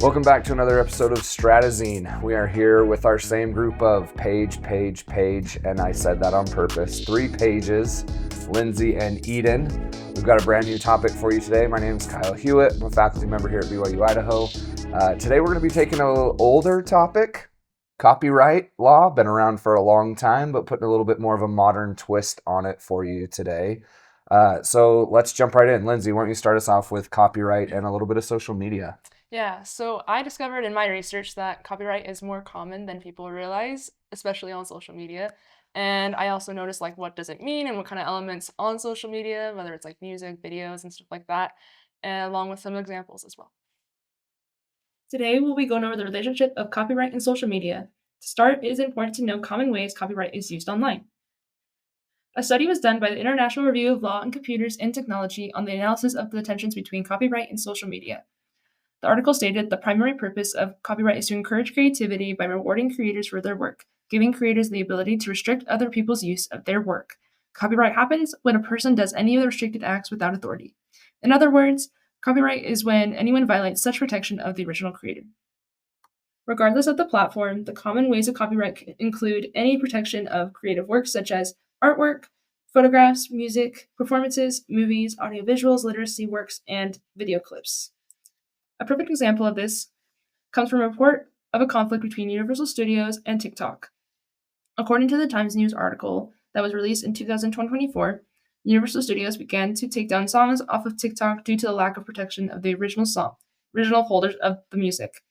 Welcome back to another episode of Stratazine. We are here with our same group of Paige, and I said that on purpose. 3 pages, Lindsay and Eden. We've got a brand new topic for you today. My name is Kyle Hewitt. I'm a faculty member here at BYU Idaho. Today we're going to be taking an older topic, copyright law. Been around for a long time, but putting a little bit more of a modern twist on it for you today. So let's jump right in. Lindsay, why don't you start us off with copyright and a little bit of social media? Yeah, so I discovered in my research that copyright is more common than people realize, especially on social media. And I also noticed what does it mean and what kind of elements on social media, whether it's music, videos, and stuff like that, and along with some examples as well. Today, we'll be going over the relationship of copyright and social media. To start, it is important to know common ways copyright is used online. A study was done by the International Review of Law and Computers and Technology on the analysis of the tensions between copyright and social media. The article stated the primary purpose of copyright is to encourage creativity by rewarding creators for their work, giving creators the ability to restrict other people's use of their work. Copyright happens when a person does any of the restricted acts without authority. In other words, copyright is when anyone violates such protection of the original creator. Regardless of the platform, the common ways of copyright include any protection of creative works such as artwork, photographs, music, performances, movies, audiovisuals, literacy works, and video clips. A perfect example of this comes from a report of a conflict between Universal Studios and TikTok. According to the Times News article that was released in 2024, Universal Studios began to take down songs off of TikTok due to the lack of protection of the original holders of the music.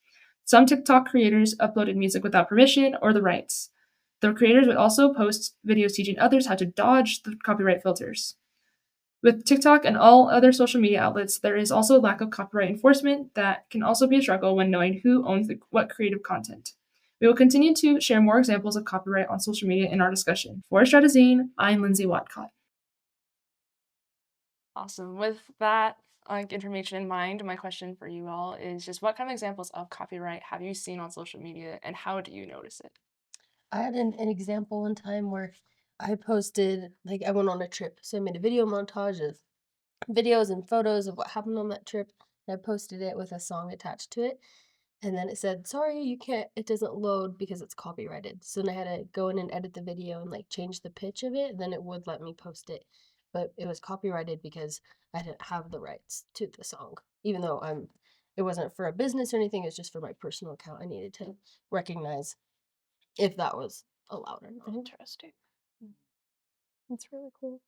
Some TikTok creators uploaded music without permission or the rights. The creators would also post videos teaching others how to dodge the copyright filters. With TikTok and all other social media outlets, there is also a lack of copyright enforcement that can also be a struggle when knowing who owns what creative content. We will continue to share more examples of copyright on social media in our discussion. For Stratazine, I'm Lindsay Watcott. Awesome. With that information in mind, my question for you all is just what kind of examples of copyright have you seen on social media and how do you notice it? I had an example one time where I posted, I went on a trip. So I made a video montage of videos and photos of what happened on that trip. And I posted it with a song attached to it. And then it said, sorry, it doesn't load because it's copyrighted. So then I had to go in and edit the video and change the pitch of it. And then it would let me post it. But it was copyrighted because I didn't have the rights to the song. Even though it wasn't for a business or anything, it was just for my personal account. I needed to recognize if that was allowed or not. Interesting. That's really cool.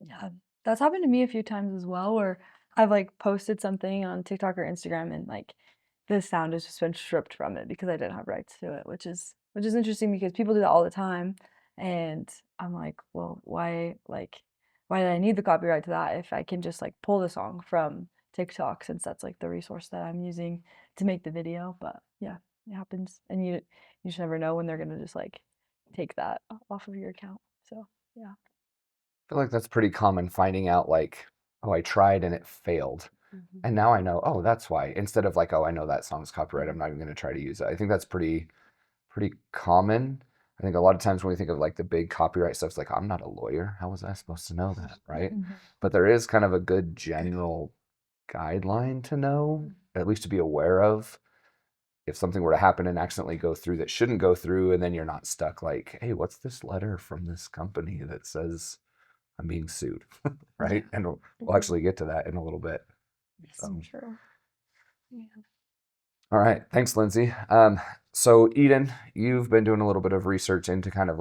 Yeah, that's happened to me a few times as well, where I've posted something on TikTok or Instagram and the sound has just been stripped from it because I didn't have rights to it, which is interesting because people do that all the time. And I'm like, well, why did I need the copyright to that if I can just pull the song from TikTok, since that's the resource that I'm using to make the video. But yeah, it happens, and you just never know when they're gonna just take that off of your account. So yeah. I feel like that's pretty common, finding out oh, I tried and it failed. And now I know, oh, that's why. Instead of oh, I know that song's copyright, I'm not even going to try to use it. I think that's pretty common. I think a lot of times when we think of the big copyright stuff, it's I'm not a lawyer. How was I supposed to know that, right? But there is kind of a good general guideline to know, at least to be aware of, if something were to happen and accidentally go through that shouldn't go through, and then you're not stuck hey, what's this letter from this company that says I'm being sued, right? And we'll actually get to that in a little bit. True. Yeah. All right. Thanks, Lindsay. So Eden, you've been doing a little bit of research into kind of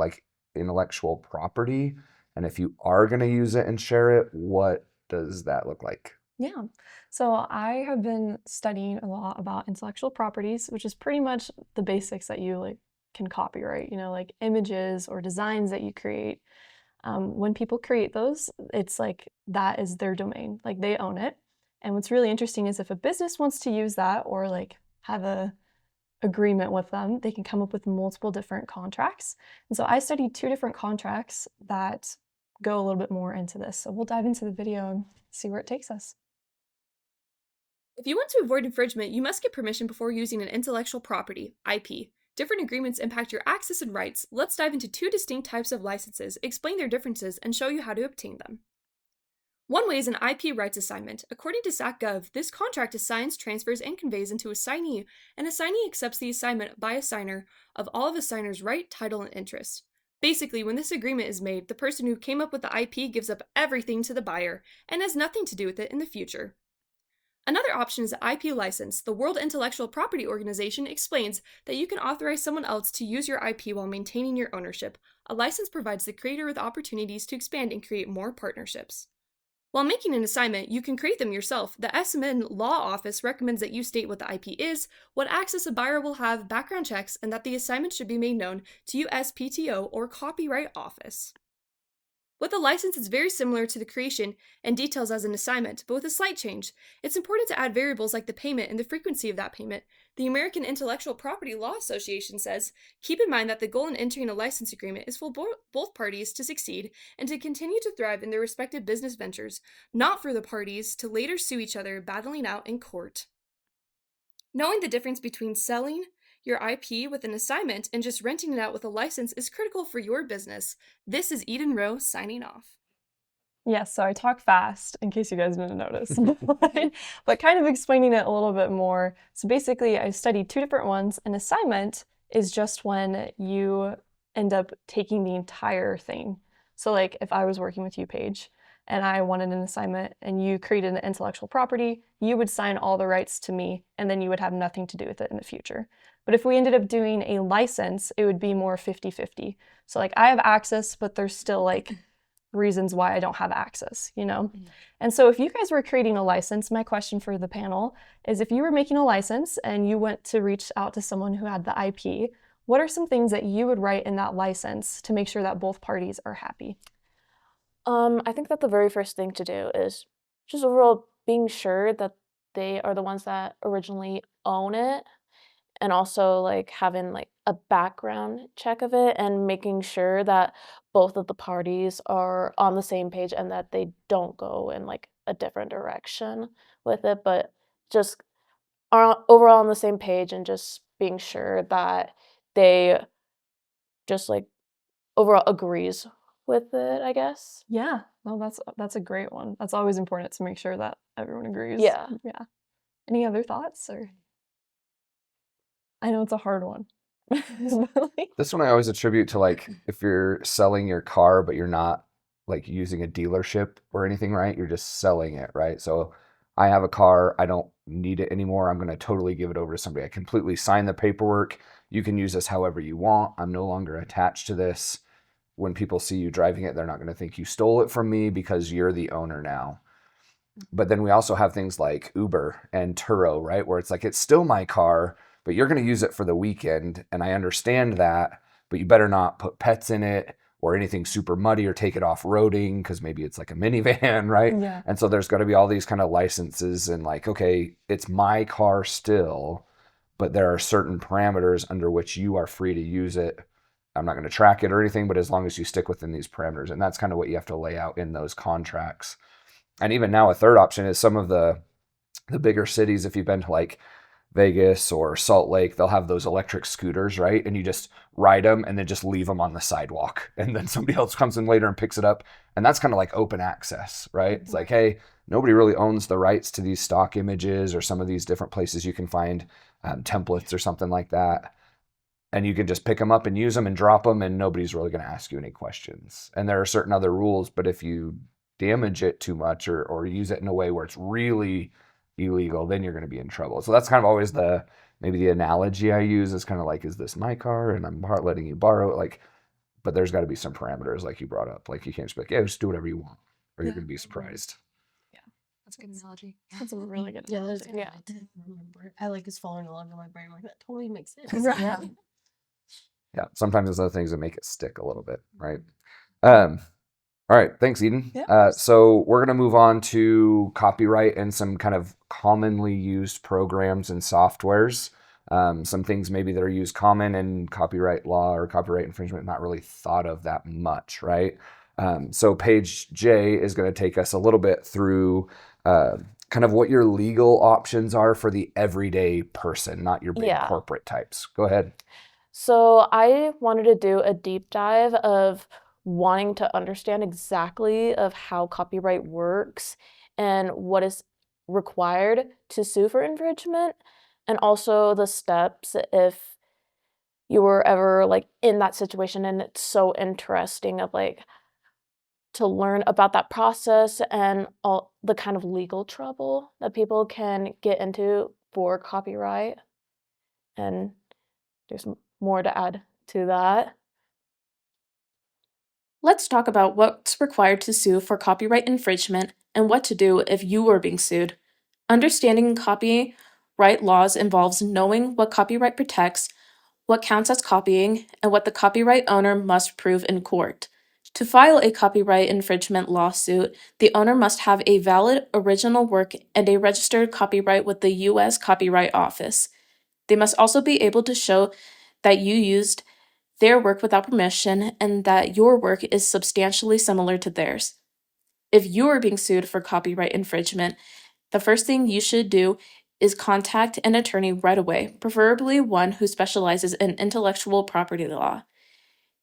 intellectual property. And if you are going to use it and share it, what does that look like? Yeah. So I have been studying a lot about intellectual properties, which is pretty much the basics that you can copyright, images or designs that you create. When people create those, it's that is their domain, they own it. And what's really interesting is if a business wants to use that or have a agreement with them, they can come up with multiple different contracts. And so I studied 2 different contracts that go a little bit more into this. So we'll dive into the video and see where it takes us. If you want to avoid infringement, you must get permission before using an intellectual property, IP. Different agreements impact your access and rights. Let's dive into 2 distinct types of licenses, explain their differences, and show you how to obtain them. One way is an IP rights assignment. According to SACGov, this contract assigns, transfers, and conveys into a assignee. An assignee accepts the assignment by a signer of all of a signer's right, title, and interest. Basically, when this agreement is made, the person who came up with the IP gives up everything to the buyer and has nothing to do with it in the future. Another option is an IP license. The World Intellectual Property Organization explains that you can authorize someone else to use your IP while maintaining your ownership. A license provides the creator with opportunities to expand and create more partnerships. While making an assignment, you can create them yourself. The SMN Law Office recommends that you state what the IP is, what access a buyer will have, background checks, and that the assignment should be made known to USPTO or Copyright Office. With a license, it's very similar to the creation and details as an assignment, but with a slight change. It's important to add variables like the payment and the frequency of that payment. The American Intellectual Property Law Association says, keep in mind that the goal in entering a license agreement is for both parties to succeed and to continue to thrive in their respective business ventures, not for the parties to later sue each other, battling out in court. Knowing the difference between selling your IP with an assignment and just renting it out with a license is critical for your business. This is Eden Rowe signing off. Yes, so I talk fast in case you guys didn't notice, but kind of explaining it a little bit more. So basically, I studied two different ones. An assignment is just when you end up taking the entire thing. So like if I was working with you, Paige, and I wanted an assignment and you created an intellectual property, you would sign all the rights to me and then you would have nothing to do with it in the future. But if we ended up doing a license, it would be more 50-50. So like I have access, but there's still like reasons why I don't have access, you know? And so if you guys were creating a license, my question for the panel is if you were making a license and you went to reach out to someone who had the IP, what are some things that you would write in that license to make sure that both parties are happy? I think that the very first thing to do is just overall being sure that they are the ones that originally own it, and also like having like a background check of it and making sure that both of the parties are on the same page and that they don't go in like a different direction with it, but just are overall on the same page and just being sure that they just like overall agrees with it, I guess. Yeah, well, that's a great one. That's always important to make sure that everyone agrees. Yeah. Yeah. Any other thoughts or? I know it's a hard one. This one I always attribute to like if you're selling your car, but you're not like using a dealership or anything, right? You're just selling it, right? So I have a car, I don't need it anymore. I'm going to totally give it over to somebody. I completely sign the paperwork. You can use this however you want. I'm no longer attached to this. When people see you driving it, they're not going to think you stole it from me because you're the owner now. But then we also have things like Uber and Turo, right? Where it's like, it's still my car, but you're going to use it for the weekend. And I understand that, but you better not put pets in it or anything super muddy or take it off-roading because maybe it's like a minivan, right? Yeah. And so there's got to be all these kind of licenses and like, okay, it's my car still, but there are certain parameters under which you are free to use it. I'm not going to track it or anything, but as long as you stick within these parameters. And that's kind of what you have to lay out in those contracts. And even now a third option is some of the bigger cities, if you've been to like Vegas or Salt Lake, they'll have those electric scooters, right? And you just ride them and then just leave them on the sidewalk. And then somebody else comes in later and picks it up. And that's kind of like open access, right? It's like, hey, nobody really owns the rights to these stock images or some of these different places you can find templates or something like that. And you can just pick them up and use them and drop them and nobody's really going to ask you any questions. And there are certain other rules, but if you damage it too much or use it in a way where it's really illegal, then you're going to be in trouble. So that's kind of always maybe the analogy I use is kind of like, is this my car and I'm letting you borrow it? Like, but there's got to be some parameters like you brought up. Like you can't just be like, yeah, just do whatever you want or you're going to be surprised. That's a good analogy. That's a really good Yeah, that's analogy. good. Yeah. I didn't remember. I like is following along in my brain like that totally makes sense. Yeah. Yeah, sometimes there's other things that make it stick a little bit, right? All right, thanks, Eden. Yeah. So we're going to move on to copyright and some kind of commonly used programs and softwares. Some things maybe that are used common in copyright law or copyright infringement, not really thought of that much, right? So Paige J is going to take us a little bit through kind of what your legal options are for the everyday person, not your big Yeah. corporate types. Go ahead. So I wanted to do a deep dive of wanting to understand exactly of how copyright works and what is required to sue for infringement, and also the steps if you were ever like in that situation. And it's so interesting of like to learn about that process and all the kind of legal trouble that people can get into for copyright. And there's more to add to that. Let's talk about what's required to sue for copyright infringement and what to do if you were being sued. Understanding copyright laws involves knowing what copyright protects, what counts as copying, and what the copyright owner must prove in court. To file a copyright infringement lawsuit, the owner must have a valid original work and a registered copyright with the U.S. Copyright Office. They must also be able to show that you used their work without permission and that your work is substantially similar to theirs. If you are being sued for copyright infringement, the first thing you should do is contact an attorney right away, preferably one who specializes in intellectual property law.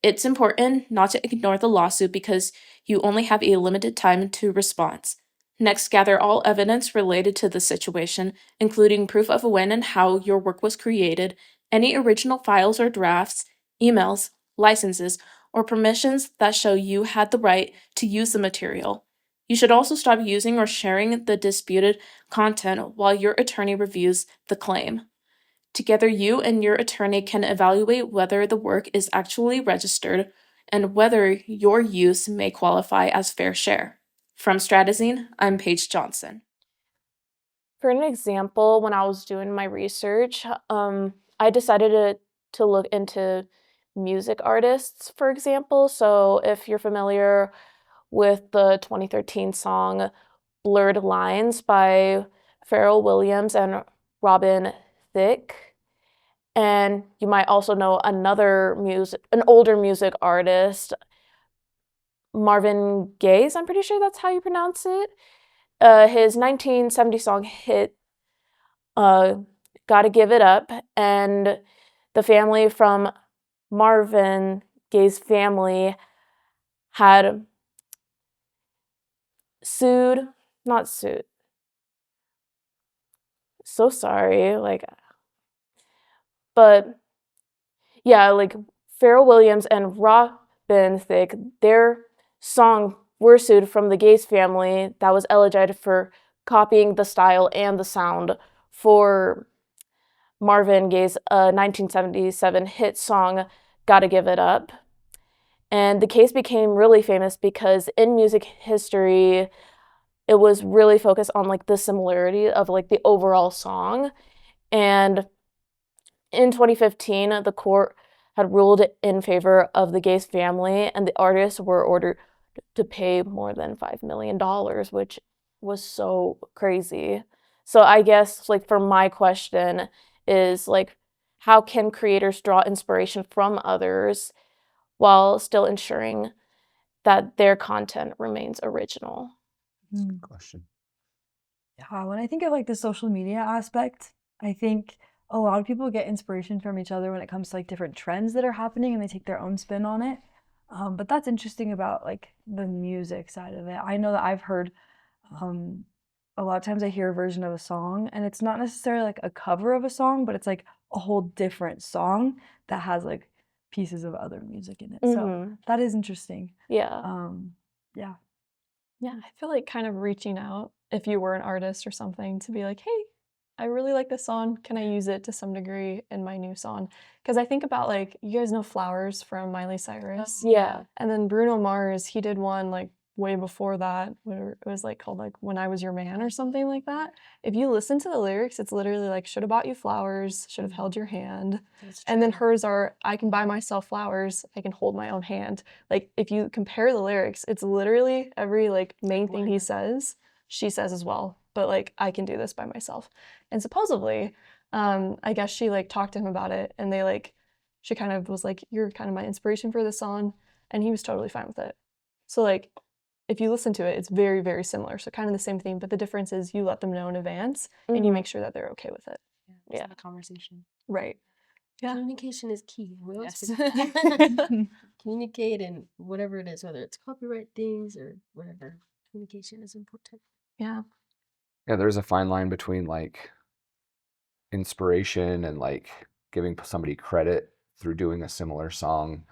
It's important not to ignore the lawsuit because you only have a limited time to respond. Next, gather all evidence related to the situation, including proof of when and how your work was created, any original files or drafts, emails, licenses, or permissions that show you had the right to use the material. You should also stop using or sharing the disputed content while your attorney reviews the claim. Together, you and your attorney can evaluate whether the work is actually registered and whether your use may qualify as fair share. From Stratazine, I'm Paige Johnson. For an example, when I was doing my research, I decided to look into music artists, for example. So if you're familiar with the 2013 song Blurred Lines by Pharrell Williams and Robin Thicke, and you might also know an older music artist, Marvin Gaye, I'm pretty sure that's how you pronounce it. His 1970 song hit Gotta Give It Up, and the family from Marvin Gaye's family had not sued. So sorry, but yeah, Pharrell Williams and Robin Thicke, their song were sued from the Gaye's family that was alleged for copying the style and the sound for Marvin Gaye's 1977 hit song, Gotta Give It Up. And the case became really famous because in music history, it was really focused on the similarity of the overall song. And in 2015, the court had ruled in favor of the Gaye's family, and the artists were ordered to pay more than $5 million, which was so crazy. So I guess for my question is how can creators draw inspiration from others while still ensuring that their content remains original? Mm. Question. Yeah, when I think of the social media aspect, I think a lot of people get inspiration from each other when it comes to different trends that are happening and they take their own spin on it. But that's interesting about the music side of it. I know that I've heard a lot of times I hear a version of a song and it's not necessarily a cover of a song, but it's a whole different song that has pieces of other music in it. So that is interesting. Yeah. Yeah. Yeah, I feel like kind of reaching out if you were an artist or something to be like, hey, I really like this song. Can I use it to some degree in my new song? Because I think about you guys know Flowers from Miley Cyrus. Yeah. And then Bruno Mars, he did one way before that where it was called When I Was Your Man or something like that. If you listen to the lyrics, it's literally should have bought you flowers, should have held your hand. And then hers are, I can buy myself flowers, I can hold my own hand. If you compare the lyrics, it's literally every main thing he says, she says as well. But I can do this by myself. And supposedly, I guess she talked to him about it, and they she kind of was you're kind of my inspiration for this song, and he was totally fine with it. So if you listen to it, it's very, very similar. So kind of the same thing, but the difference is you let them know in advance and you make sure that they're okay with it. Yeah. The conversation. Right. Yeah. Communication is key. We always Yes. forget. communicate and whatever it is, whether it's copyright things or whatever. Communication is important. Yeah. Yeah, there's a fine line between like inspiration and like giving somebody credit through doing a similar song.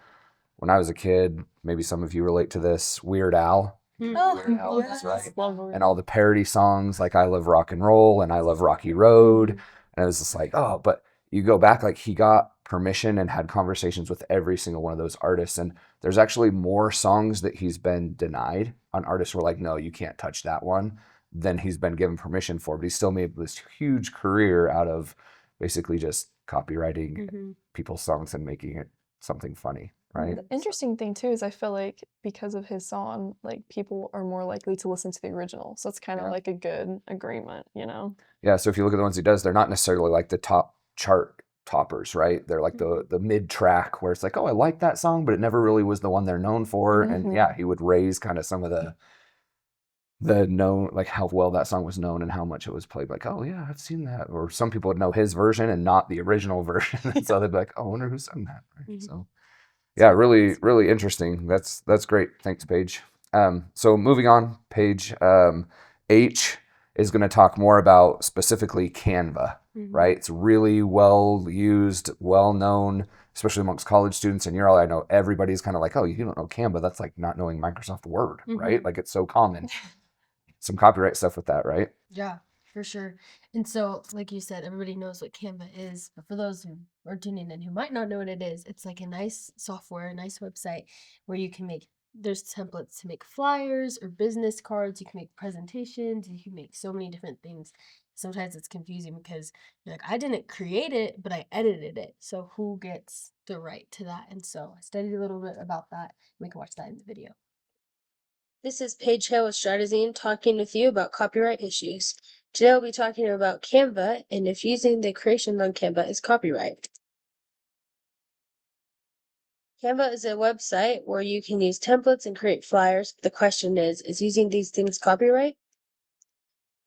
When I was a kid, maybe some of you relate to this, Weird Al. Oh, Weird Al, yes. that's right. Love Weird And all the parody songs like I Love Rock and Roll and I Love Rocky Road. And it was just like, oh, but you go back, like he got permission and had conversations with every single one of those artists. And there's actually more songs that he's been denied on artists who are like, no, you can't touch that one, than he's been given permission for. But he still made this huge career out of basically just copywriting Mhm. people's songs and making it something funny, right? The interesting thing too is I feel like because of his song, like people are more likely to listen to the original. So it's kind of Yeah. like a good agreement, you know? Yeah, so if you look at the ones he does, they're not necessarily like the top chart toppers, right? They're like the mid track where it's like, oh, I like that song, but it never really was the one they're known for. And yeah, he would raise kind of some of the known, like how well that song was known and how much it was played. Like, oh yeah, I've seen that. Or some people would know his version and not the original version. And so they'd be like, oh, I wonder who sung that. Right? Mhm. So yeah, really, really interesting. That's great. Thanks, Paige. So moving on, Paige, H is going to talk more about specifically Canva, right? It's really well used, well known, especially amongst college students. And I know everybody's kind of like, oh, you don't know Canva. That's like not knowing Microsoft Word, right? Like it's so common. Some copyright stuff with that, right? Yeah, for sure. And so, like you said, everybody knows what Canva is, but for those who are tuning in who might not know what it is, it's like a nice software, a nice website where you can there's templates to make flyers or business cards, you can make presentations, you can make so many different things. Sometimes it's confusing because you're like, I didn't create it, but I edited it. So who gets the right to that? And so I studied a little bit about that. We can watch that in the video. This is Paige Hale with Stratazine talking with you about copyright issues. Today I'll be talking about Canva and if using the creations on Canva is copyright. Canva is a website where you can use templates and create flyers. The question is using these things copyright?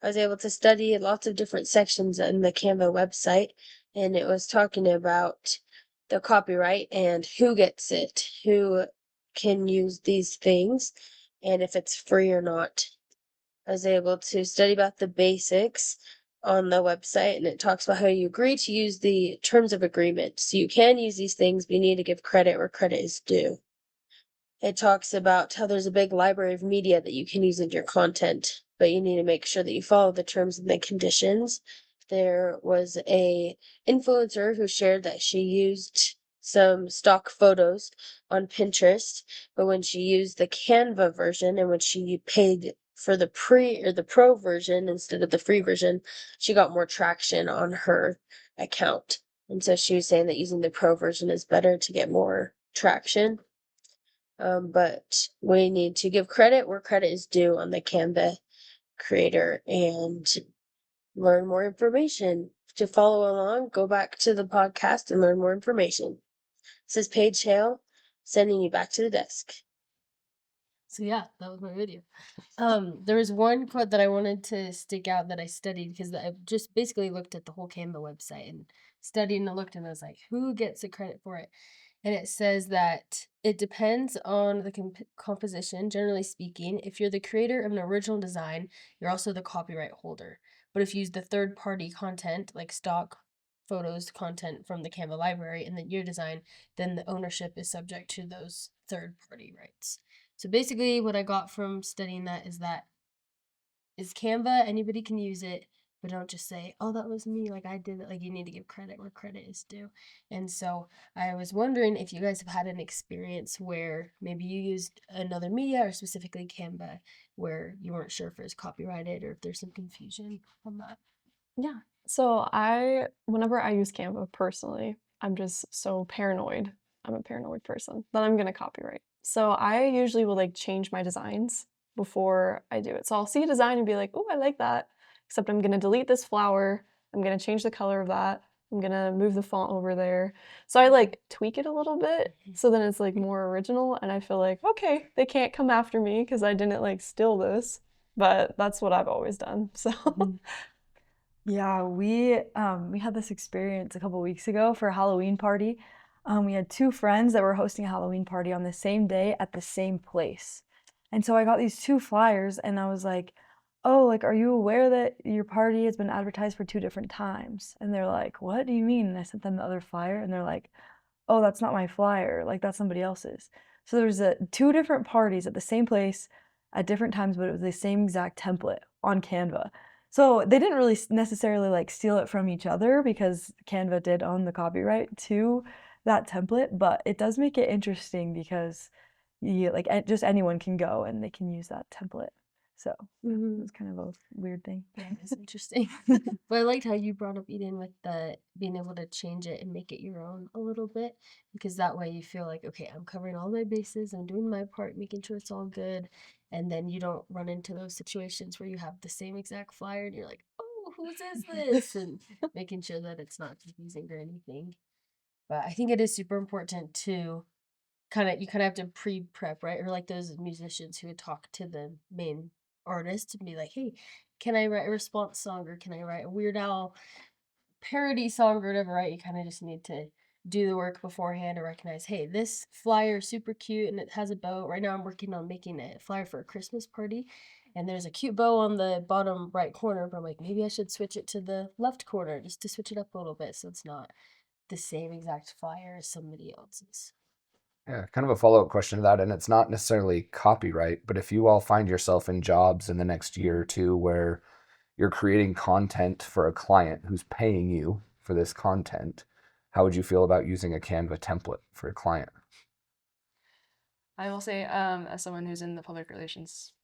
I was able to study lots of different sections in the Canva website, and it was talking about the copyright and who gets it, who can use these things, and if it's free or not. I was able to study about the basics on the website, and it talks about how you agree to use the terms of agreement. So you can use these things, but you need to give credit where credit is due. It talks about how there's a big library of media that you can use in your content, but you need to make sure that you follow the terms and the conditions. There was a influencer who shared that she used some stock photos on Pinterest, but when she used the Canva version and when she paid for the pro version instead of the free version, she got more traction on her account. And so she was saying that using the pro version is better to get more traction. But we need to give credit where credit is due on the Canva creator and learn more information. To follow along, go back to the podcast and learn more information. This is Paige Hale, sending you back to the desk. So yeah, that was my video. There was one quote that I wanted to stick out that I studied because I just basically looked at the whole Canva website and studied and looked and I was like, who gets the credit for it? And it says that it depends on the composition, generally speaking. If you're the creator of an original design, you're also the copyright holder. But if you use the third-party content, like stock photos content from the Canva library and then your design, then the ownership is subject to those third-party rights. So basically what I got from studying that is Canva, anybody can use it, but don't just say, oh, that was me, like I did it. Like you need to give credit where credit is due. And so I was wondering if you guys have had an experience where maybe you used another media or specifically Canva where you weren't sure if it was copyrighted or if there's some confusion on that. Yeah. So whenever I use Canva personally, I'm just so paranoid. I'm a paranoid person that I'm gonna copyright. So I usually will like change my designs before I do it. So I'll see a design and be like, oh, I like that. Except I'm gonna delete this flower. I'm gonna change the color of that. I'm gonna move the font over there. So I like tweak it a little bit so then it's like more original and I feel like, okay, they can't come after me because I didn't like steal this. But that's what I've always done. So Yeah, we had this experience a couple weeks ago for a Halloween party. we had two friends that were hosting a Halloween party on the same day at the same place. And so I got these two flyers and I was like, oh, like, are you aware that your party has been advertised for 2 different times? And they're like, what do you mean? And I sent them the other flyer and they're like, oh, that's not my flyer. Like, that's somebody else's. So there's two different parties at the same place at different times, but it was the same exact template on Canva. So they didn't really necessarily like steal it from each other because Canva did own the copyright to that template, but it does make it interesting because just anyone can go and they can use that template. So Mhm. it's kind of a weird thing. Yeah, it's interesting. But I liked how you brought up Eden with the being able to change it and make it your own a little bit, because that way you feel like, okay, I'm covering all my bases, I'm doing my part, making sure it's all good, and then you don't run into those situations where you have the same exact flyer and you're like, oh, whose is this? And making sure that it's not confusing or anything. But I think it is super important to you kind of have to pre-prep, right? Or like those musicians who would talk to the main artist and be like, hey, can I write a response song, or can I write a Weird Al parody song or whatever, right? You kind of just need to do the work beforehand to recognize, hey, this flyer is super cute and it has a bow. Right now I'm working on making a flyer for a Christmas party, and there's a cute bow on the bottom right corner, but I'm like, maybe I should switch it to the left corner just to switch it up a little bit so it's not the same exact flyer as somebody else's. Yeah, kind of a follow-up question to that, and it's not necessarily copyright, but if you all find yourself in jobs in the next year or two where you're creating content for a client who's paying you for this content, how would you feel about using a Canva template for a client? I will say, as someone who's in the public relations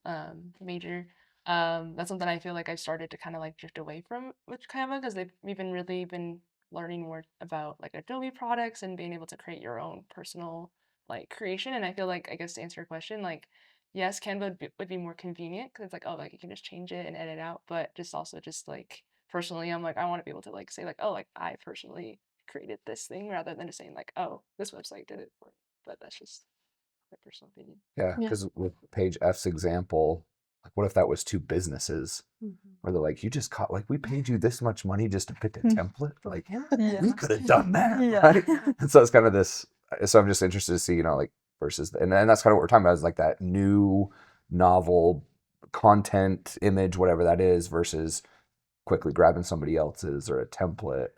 major, that's something I feel like I've started to kind of like drift away from with Canva, because we've been really been learning more about like Adobe products and being able to create your own personal like creation. And I feel like, I guess to answer your question, like yes, Canva would be more convenient because it's like, oh, like you can just change it and edit out, but just also just like personally, I'm like, I want to be able to like say like, oh, like I personally created this thing, rather than just saying like, oh, this website did it for me. But that's just my personal opinion. Yeah, Yeah. because with page F's example, like what if that was two businesses Mm-hmm. where they're like, you just caught, like, we paid you this much money just to pick a template? Like, Yeah. we could have done that, Yeah. right? And so it's kind of this, so I'm just interested to see, like, versus, and that's kind of what we're talking about, is like that new novel content, image, whatever that is, versus quickly grabbing somebody else's or a template.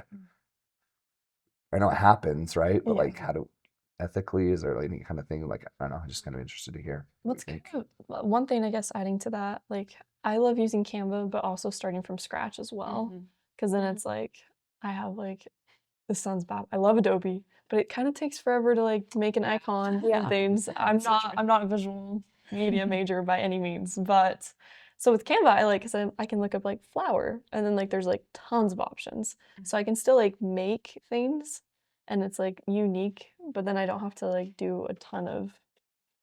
I know it happens, right? But Yeah. like, how do, ethically, is there like any kind of thing, like, I don't know, I'm just kind of interested to hear what What's you kind think. of one thing, I guess, adding to that, like I love using Canva, but also starting from scratch as well. Mhm. Because then it's like I have like this sounds bad. I love Adobe, but it kind of takes forever to like make an icon Yeah. and things. I'm So not true. I'm not a visual media major by any means, but so with Canva, I like, because I can look up like flower, and then like there's like tons of options, so I can still like make things, and it's like unique, but then I don't have to like do a ton of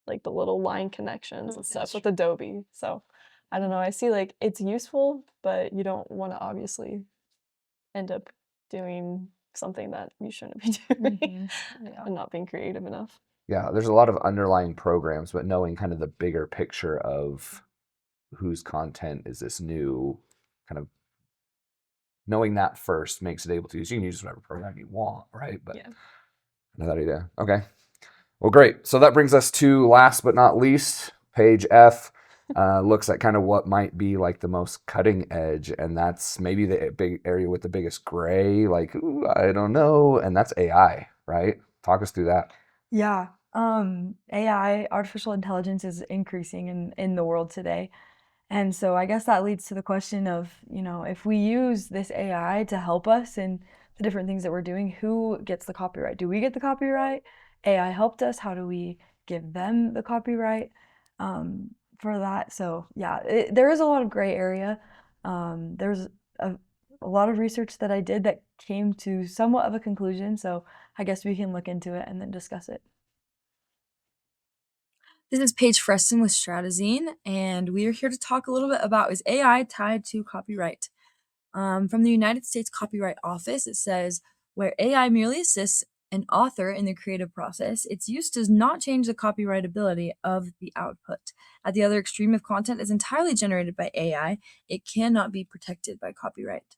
like the little line connections and stuff with Adobe. So I don't know. I see like it's useful, but you don't want to obviously end up doing something that you shouldn't be doing Yeah. and not being creative enough. Yeah, there's a lot of underlying programs, but knowing kind of the bigger picture of whose content is this new, kind of knowing that first makes it able to use. You can use whatever program you want, right? But Yeah. I know that idea. Okay. Well, great. So that brings us to, last but not least, page F. Looks at kind of what might be like the most cutting edge, and that's maybe the big area with the biggest gray. Like, ooh, I don't know, and that's AI, right? Talk us through that. Yeah. AI, artificial intelligence, is increasing in the world today. And so I guess that leads to the question of, if we use this AI to help us in the different things that we're doing, who gets the copyright? Do we get the copyright? AI helped us. How do we give them the copyright for that? So yeah, there is a lot of gray area. There's a lot of research that I did that came to somewhat of a conclusion. So I guess we can look into it and then discuss it. This is Paige Freston with Stratazine, and we are here to talk a little bit about, is AI tied to copyright? From the United States Copyright Office, it says, where AI merely assists an author in the creative process, its use does not change the copyrightability of the output. At the other extreme, if content is entirely generated by AI, it cannot be protected by copyright.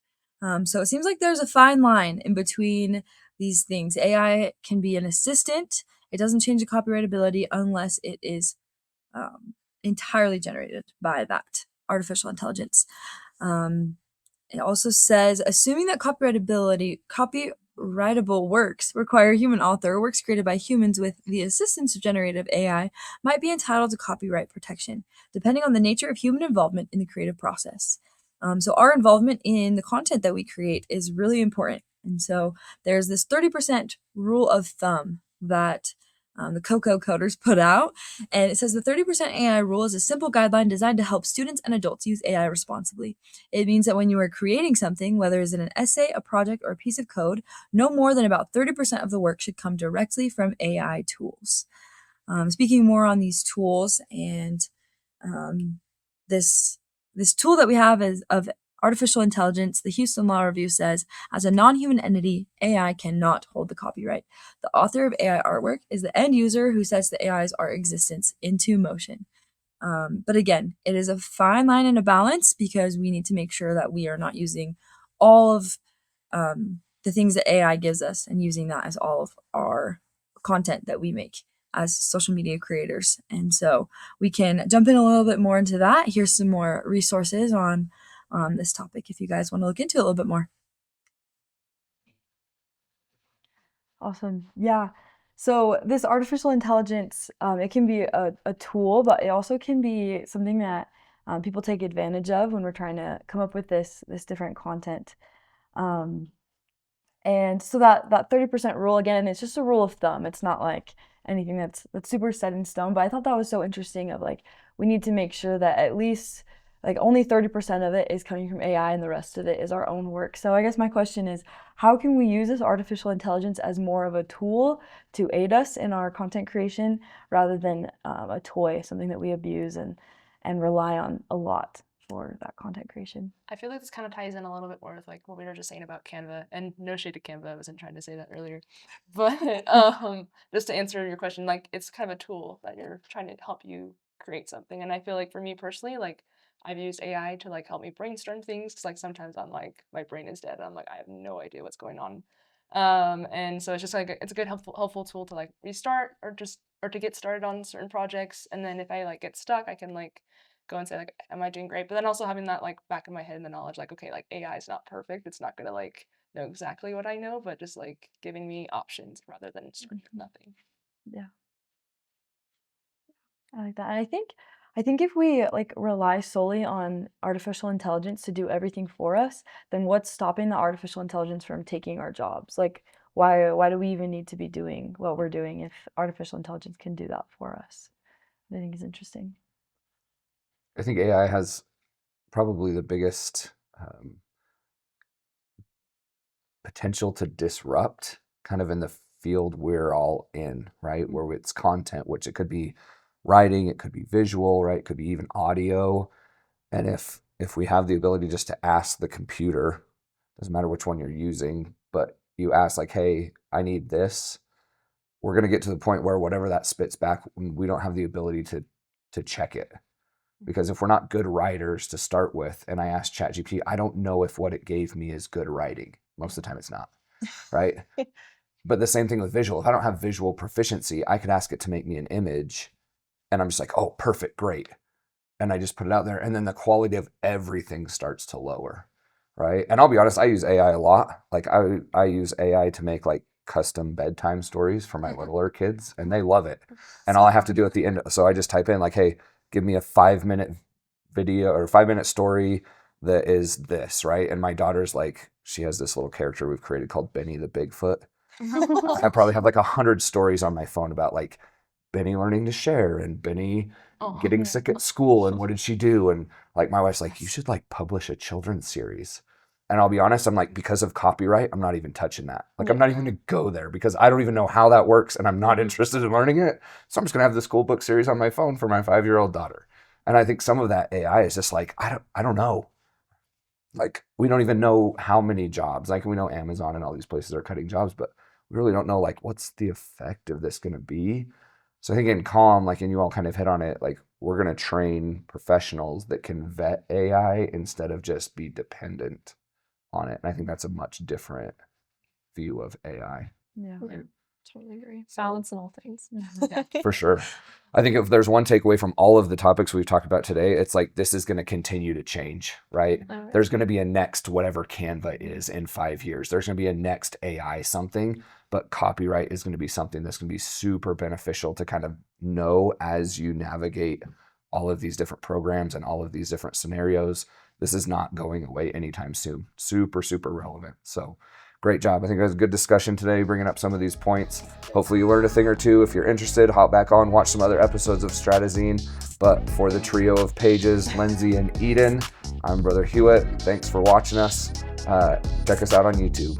So it seems like there's a fine line in between these things. AI can be an assistant. It doesn't change the copyrightability unless it is entirely generated by that artificial intelligence. It also says, assuming that copyrightable works require a human author, or works created by humans with the assistance of generative AI might be entitled to copyright protection, depending on the nature of human involvement in the creative process. So our involvement in the content that we create is really important. And so there's this 30% rule of thumb that the Coco coders put out. And it says the 30% AI rule is a simple guideline designed to help students and adults use AI responsibly. It means that when you are creating something, whether it's an essay, a project, or a piece of code, no more than about 30% of the work should come directly from AI tools. Speaking more on these tools and this tool that we have is of artificial intelligence, the Houston Law Review says, as a non-human entity, AI cannot hold the copyright. The author of AI artwork is the end user who sets the AI's art existence into motion. But again, it is a fine line and a balance because we need to make sure that we are not using all of the things that AI gives us and using that as all of our content that we make as social media creators. And so we can jump in a little bit more into that. Here's some more resources on this topic if you guys want to look into it a little bit more. Awesome. Yeah. So this artificial intelligence, it can be a tool, but it also can be something that people take advantage of when we're trying to come up with this different content. And so that 30% rule, again, it's just a rule of thumb. It's not like anything that's super set in stone. But I thought that was so interesting of like, we need to make sure that at least like only 30% of it is coming from AI and the rest of it is our own work. So I guess my question is, how can we use this artificial intelligence as more of a tool to aid us in our content creation rather than a toy, something that we abuse and rely on a lot for that content creation? I feel like this kind of ties in a little bit more with like what we were just saying about Canva, and no shade to Canva, I wasn't trying to say that earlier, but just to answer your question, like it's kind of a tool that you're trying to help you create something. And I feel like for me personally, like I've used AI to like help me brainstorm things because like sometimes I'm like my brain is dead and I'm like I have no idea what's going on. And so it's just like it's a good helpful tool to like restart or to get started on certain projects. And then if I like get stuck, I can like go and say like, am I doing great? But then also having that like back in my head and the knowledge like, okay, like AI is not perfect. It's not gonna like know exactly what I know, but just like giving me options rather than starting with nothing. Yeah. I like that. And I think if we like rely solely on artificial intelligence to do everything for us, then what's stopping the artificial intelligence from taking our jobs? Like why do we even need to be doing what we're doing if artificial intelligence can do that for us? I think it's interesting. I think AI has probably the biggest potential to disrupt kind of in the field we're all in, right? Where it's content, which it could be writing, it could be visual, right? It could be even audio. And if we have the ability just to ask the computer, doesn't matter which one you're using, but you ask like, hey, I need this, we're going to get to the point where whatever that spits back, we don't have the ability to check it. Because if we're not good writers to start with, and I asked ChatGPT, I don't know if what it gave me is good writing. Most of the time it's not, right? But the same thing with visual. If I don't have visual proficiency, I could ask it to make me an image and I'm just like, oh, perfect, great. And I just put it out there and then the quality of everything starts to lower, right? And I'll be honest, I use AI a lot. Like I use AI to make like custom bedtime stories for my littler kids and they love it. And all I have to do at the end, so I just type in like, hey, give me a 5-minute video or 5-minute story that is this, right? And my daughter's like, she has this little character we've created called Benny the Bigfoot. I probably have like 100 stories on my phone about like Benny learning to share and Benny getting sick at school and what did she do? And like my wife's like, you should like publish a children's series. And I'll be honest, I'm like, because of copyright, I'm not even touching that. Like, I'm not even gonna go there because I don't even know how that works and I'm not interested in learning it. So I'm just gonna have this school book series on my phone for my 5-year-old daughter. And I think some of that AI is just like, I don't know. Like, we don't even know how many jobs. Like, we know Amazon and all these places are cutting jobs, but we really don't know, like, what's the effect of this gonna be? So I think in Calm, like, and you all kind of hit on it, like, we're gonna train professionals that can vet AI instead of just be dependent on it. And I think that's a much different view of AI. Yeah. Yeah, totally agree. So- Balance in all things. For sure. I think if there's one takeaway from all of the topics we've talked about today, it's like this is going to continue to change, right? Oh, yeah. There's going to be a next whatever Canva is in 5 years. There's going to be a next AI something, but copyright is going to be something that's going to be super beneficial to kind of know as you navigate all of these different programs and all of these different scenarios. This is not going away anytime soon. Super, super relevant. So great job. I think it was a good discussion today, bringing up some of these points. Hopefully you learned a thing or two. If you're interested, hop back on, watch some other episodes of Stratazine. But for the trio of Pages, Lindsay and Eden, I'm Brother Hewitt. Thanks for watching us. Check us out on YouTube.